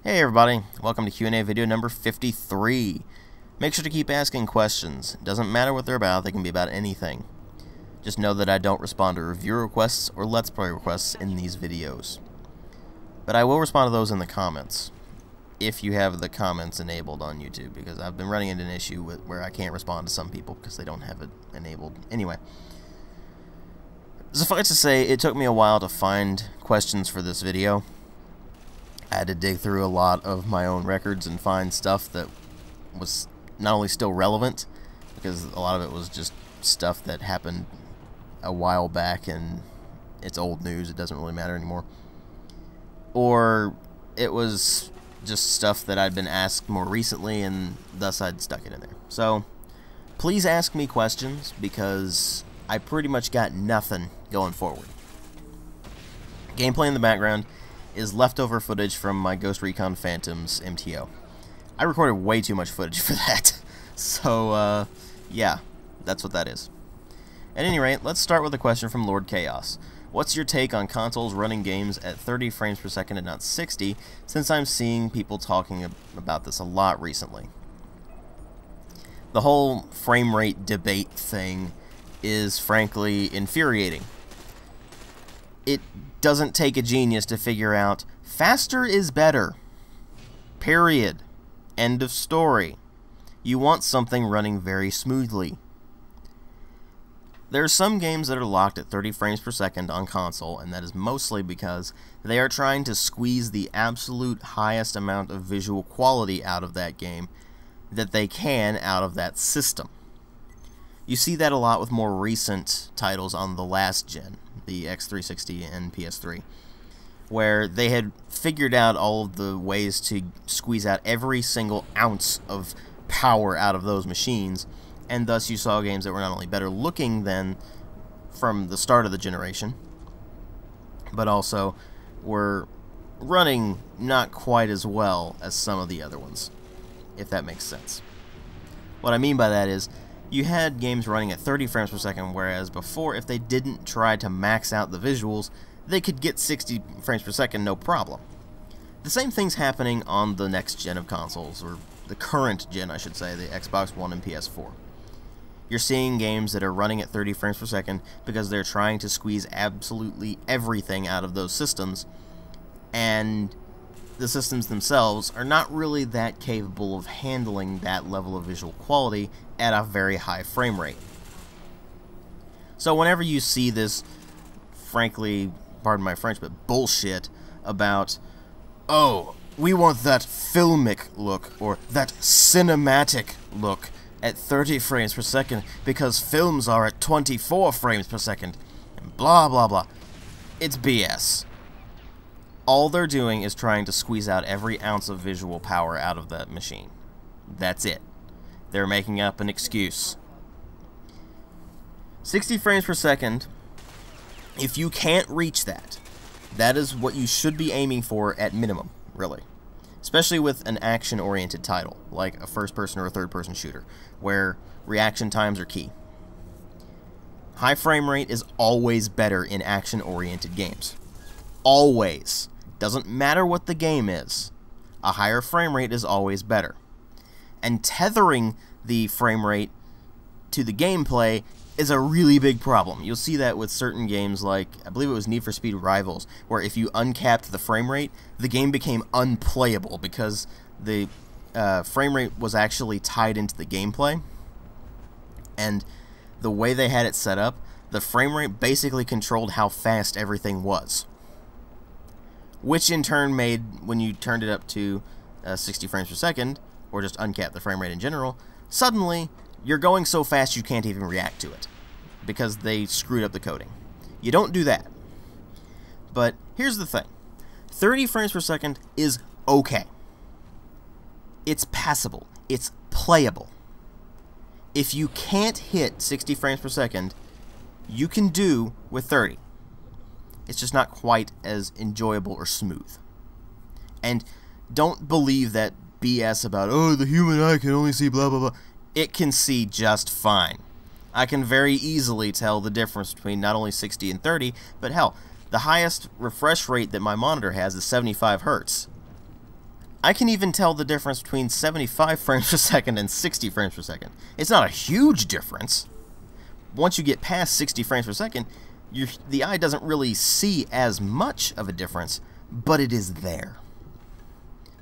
Hey everybody, welcome to Q&A video number 53. Make sure to keep asking questions. It doesn't matter what they're about, they can be about anything. Just know that I don't respond to review requests or Let's Play requests in these videos. But I will respond to those in the comments, if you have the comments enabled on YouTube, because I've been running into an issue where I can't respond to some people because they don't have it enabled. Anyway, suffice to say, it took me a while to find questions for this video. I had to dig through a lot of my own records and find stuff that was not only still relevant, because a lot of it was just stuff that happened a while back and it's old news, it doesn't really matter anymore, or it was just stuff that I'd been asked more recently and thus I'd stuck it in there. So please ask me questions, because I pretty much got nothing going forward. Gameplay in the background is leftover footage from my Ghost Recon Phantoms MTO. I recorded way too much footage for that. So, yeah, that's what that is. At any rate, let's start with a question from Lord Chaos. What's your take on consoles running games at 30 frames per second and not 60, since I'm seeing people talking about this a lot recently? The whole frame rate debate thing is frankly infuriating. It doesn't take a genius to figure out faster is better. Period. End of story. You want something running very smoothly. There are some games that are locked at 30 frames per second on console, and that is mostly because they are trying to squeeze the absolute highest amount of visual quality out of that game that they can out of that system. You see that a lot with more recent titles on the last gen, the X360 and PS3, where they had figured out all of the ways to squeeze out every single ounce of power out of those machines, and thus you saw games that were not only better looking than from the start of the generation, but also were running not quite as well as some of the other ones, if that makes sense. What I mean by that is, you had games running at 30 frames per second, whereas before, if they didn't try to max out the visuals, they could get 60 frames per second no problem. The same thing's happening on the next gen of consoles, or the current gen, I should say, the Xbox One and PS4. You're seeing games that are running at 30 frames per second because they're trying to squeeze absolutely everything out of those systems, and the systems themselves are not really that capable of handling that level of visual quality at a very high frame rate. So whenever you see this, frankly, pardon my French, but bullshit about, oh, we want that filmic look, or that cinematic look at 30 frames per second because films are at 24 frames per second, and blah blah blah, it's BS. All they're doing is trying to squeeze out every ounce of visual power out of that machine. That's it. They're making up an excuse. 60 frames per second, if you can't reach that, that is what you should be aiming for at minimum, really. Especially with an action-oriented title, like a first-person or a third-person shooter, where reaction times are key. High frame rate is always better in action-oriented games. Always. Doesn't matter what the game is. A higher frame rate is always better. And tethering the frame rate to the gameplay is a really big problem. You'll see that with certain games like, I believe it was Need for Speed Rivals, where if you uncapped the frame rate, the game became unplayable because the frame rate was actually tied into the gameplay. And the way they had it set up, the frame rate basically controlled how fast everything was. Which in turn made, when you turned it up to 60 frames per second, or just uncapped the frame rate in general, suddenly you're going so fast you can't even react to it, because they screwed up the coding. You don't do that. But here's the thing. 30 frames per second is okay. It's passable. It's playable. If you can't hit 60 frames per second, you can do with 30. It's just not quite as enjoyable or smooth. And don't believe that BS about, oh, the human eye can only see blah blah blah. It can see just fine. I can very easily tell the difference between not only 60 and 30, but hell, the highest refresh rate that my monitor has is 75 Hz. I can even tell the difference between 75 frames per second and 60 frames per second. It's not a huge difference. Once you get past 60 frames per second, the eye doesn't really see as much of a difference, but it is there.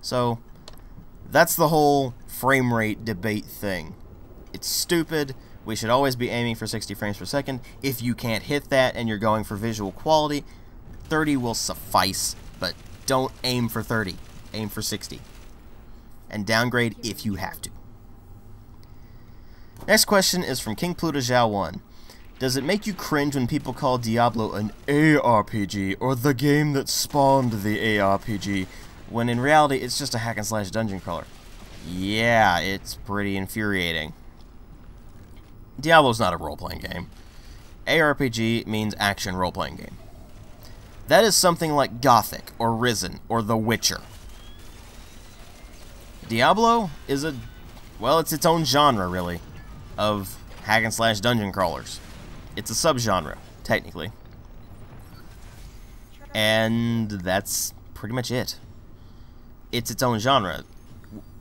So, that's the whole frame rate debate thing. It's stupid. We should always be aiming for 60 frames per second. If you can't hit that and you're going for visual quality, 30 will suffice, but don't aim for 30. Aim for 60. And downgrade if you have to. Next question is from King Pluto Zhao 1. Does it make you cringe when people call Diablo an ARPG, or the game that spawned the ARPG, when in reality it's just a hack-and-slash dungeon crawler? Yeah, it's pretty infuriating. Diablo's not a role-playing game. ARPG means action role-playing game. That is something like Gothic, or Risen, or The Witcher. Diablo is it's its own genre, really, of hack-and-slash dungeon crawlers. It's a subgenre, technically. And that's pretty much it. It's its own genre.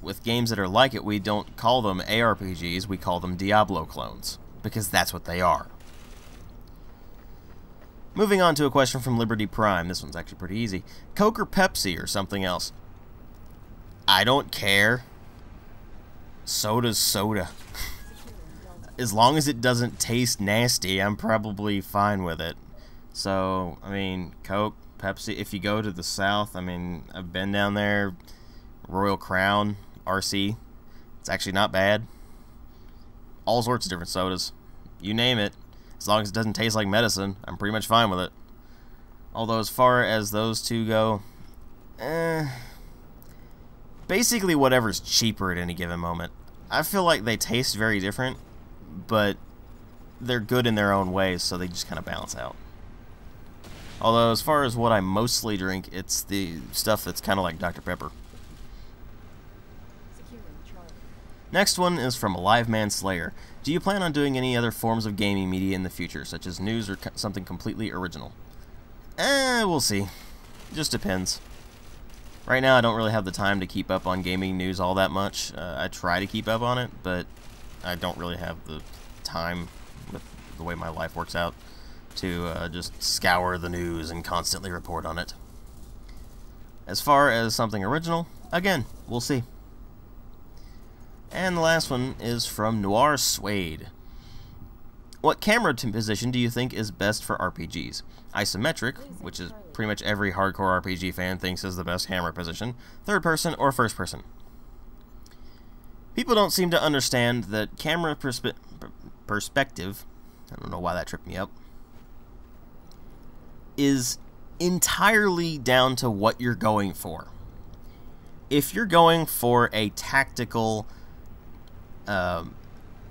With games that are like it, we don't call them ARPGs, we call them Diablo clones, because that's what they are. Moving on to a question from Liberty Prime. This one's actually pretty easy. Coke or Pepsi or something else? I don't care. Soda's soda. As long as it doesn't taste nasty, I'm probably fine with it. So, I mean, Coke, Pepsi, if you go to the South, I mean, I've been down there, Royal Crown, RC, it's actually not bad. All sorts of different sodas. You name it. As long as it doesn't taste like medicine, I'm pretty much fine with it. Although, as far as those two go, basically whatever's cheaper at any given moment. I feel like they taste very different, but they're good in their own ways, so they just kind of balance out. Although, as far as what I mostly drink, it's the stuff that's kind of like Dr. Pepper. Next one is from Alive Man Slayer. Do you plan on doing any other forms of gaming media in the future, such as news or something completely original? We'll see. Just depends. Right now, I don't really have the time to keep up on gaming news all that much. I try to keep up on it, but I don't really have the time with the way my life works out to just scour the news and constantly report on it. As far as something original, again, we'll see. And the last one is from Noir Suede. What camera position do you think is best for RPGs? Isometric, which is pretty much every hardcore RPG fan thinks is the best camera position, third person, or first person? People don't seem to understand that camera perspective, I don't know why that tripped me up, is entirely down to what you're going for. If you're going for a tactical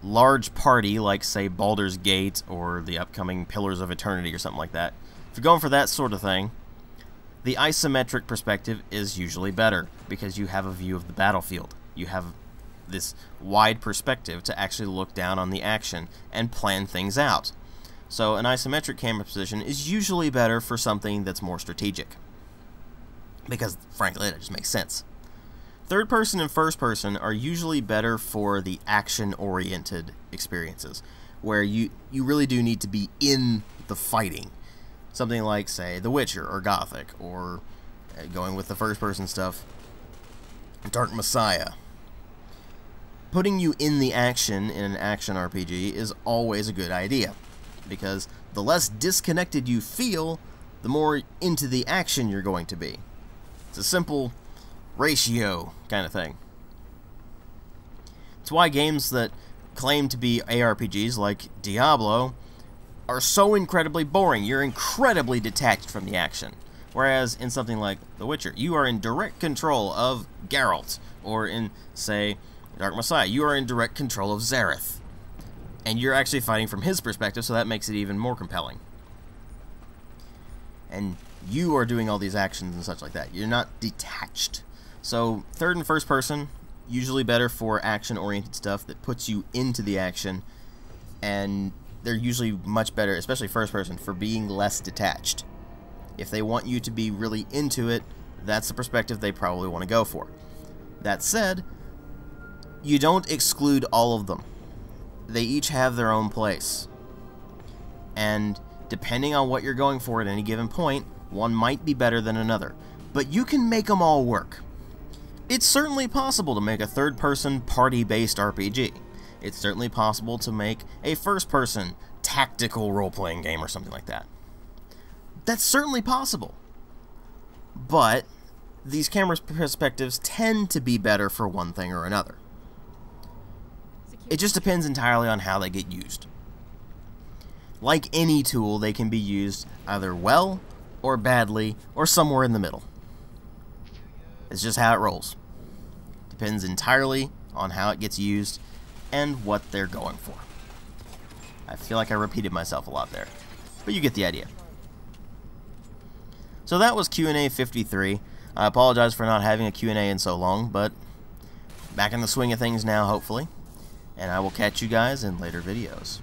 large party, like, say, Baldur's Gate or the upcoming Pillars of Eternity or something like that, if you're going for that sort of thing, the isometric perspective is usually better, because you have a view of the battlefield. You have this wide perspective to actually look down on the action and plan things out. So an isometric camera position is usually better for something that's more strategic, because, frankly, it just makes sense. Third person and first person are usually better for the action-oriented experiences, where you really do need to be in the fighting. Something like, say, The Witcher or Gothic, or going with the first person stuff, Dark Messiah. Putting you in the action in an action RPG is always a good idea, because the less disconnected you feel, the more into the action you're going to be. It's a simple ratio kind of thing. It's why games that claim to be ARPGs, like Diablo, are so incredibly boring. You're incredibly detached from the action. Whereas in something like The Witcher, you are in direct control of Geralt, or in, say, Dark Messiah, you are in direct control of Zareth. And you're actually fighting from his perspective, so that makes it even more compelling. And you are doing all these actions and such like that. You're not detached. So, third and first person, usually better for action-oriented stuff that puts you into the action, and they're usually much better, especially first person, for being less detached. If they want you to be really into it, that's the perspective they probably want to go for. That said, you don't exclude all of them. They each have their own place. And depending on what you're going for at any given point, one might be better than another. But you can make them all work. It's certainly possible to make a third-person, party-based RPG. It's certainly possible to make a first-person, tactical role-playing game or something like that. That's certainly possible. But these camera perspectives tend to be better for one thing or another. It just depends entirely on how they get used. Like any tool, they can be used either well, or badly, or somewhere in the middle. It's just how it rolls. Depends entirely on how it gets used and what they're going for. I feel like I repeated myself a lot there, but you get the idea. So that was Q&A 53. I apologize for not having a Q&A in so long, but back in the swing of things now, hopefully. And I will catch you guys in later videos.